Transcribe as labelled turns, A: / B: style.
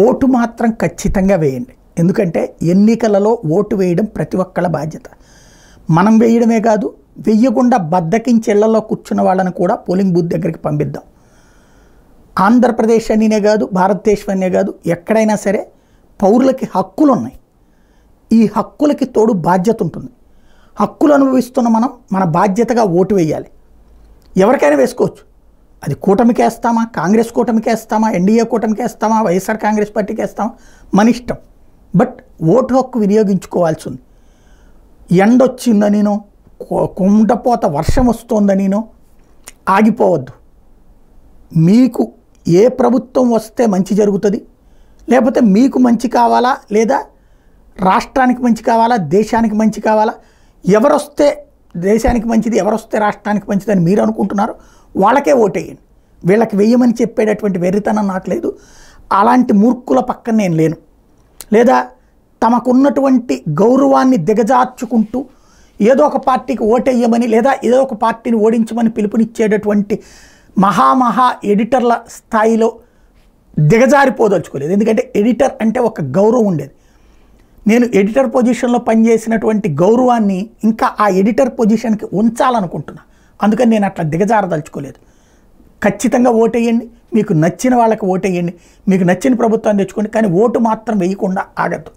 A: Vote మాత్రం ఖచ్చితంగా వేయండి. ఎందుకంటే ఎన్నికలలో ఓటు వేయడం ప్రతి ఒక్కళ్ళ బాధ్యత. మనం వేయడమే కాదు, వెయ్యకుండా బద్దకించి ఇళ్లలో కూర్చున్న వాళ్ళని కూడా పోలింగ్ బూత్ దగ్గరికి పంపిద్దాం. ఆంధ్రప్రదేశ్ అనినే కాదు, భారతదేశం అనే కాదు, ఎక్కడైనా సరే పౌరులకి హక్కులు ఉన్నాయి. ఈ హక్కులకి తోడు బాధ్యత ఉంటుంది. హక్కులు అనుభవిస్తున్న మనం మన బాధ్యతగా ఓటు వేయాలి. ఎవరికైనా వేసుకోవచ్చు. అది కూటమికి వేస్తామా, కాంగ్రెస్ కూటమికి వేస్తామా, ఎన్డీఏ కూటమికి వేస్తామా, వైఎస్ఆర్ కాంగ్రెస్ పార్టీకి వేస్తామా, మన ఇష్టం. బట్ ఓటు హక్కు వినియోగించుకోవాల్సి ఉంది. ఎండొచ్చిందనినో, కుండపోత వర్షం వస్తోందనినో ఆగిపోవద్దు. మీకు ఏ ప్రభుత్వం వస్తే మంచి జరుగుతుంది, లేకపోతే మీకు మంచి కావాలా, లేదా రాష్ట్రానికి మంచి కావాలా, దేశానికి మంచి కావాలా, ఎవరొస్తే దేశానికి మంచిది, ఎవరొస్తే రాష్ట్రానికి మంచిది అని మీరు అనుకుంటున్నారు, వాళ్ళకే ఓటేయండి. వీళ్ళకి వెయ్యమని చెప్పేటటువంటి వెర్రితనం నాకు లేదు. అలాంటి మూర్ఖుల పక్కన నేను లేను. లేదా తమకున్నటువంటి గౌరవాన్ని దిగజార్చుకుంటూ ఏదో ఒక పార్టీకి ఓటేయమని, లేదా ఏదో ఒక పార్టీని ఓడించమని పిలుపునిచ్చేటటువంటి మహా ఎడిటర్ల స్థాయిలో దిగజారిపోదలుచుకోలేదు. ఎందుకంటే ఎడిటర్ అంటే ఒక గౌరవం ఉండేది. నేను ఎడిటర్ పొజిషన్లో పనిచేసినటువంటి గౌరవాన్ని ఇంకా ఆ ఎడిటర్ పొజిషన్కి ఉంచాలనుకుంటున్నా. అందుకని నేను అట్లా దిగజారదలుచుకోలేదు. ఖచ్చితంగా ఓటేయండి. మీకు నచ్చిన వాళ్ళకి ఓటేయండి. మీకు నచ్చిన ప్రభుత్వాన్ని తెచ్చుకోండి. కానీ ఓటు మాత్రం వేయకుండా ఆగద్దు.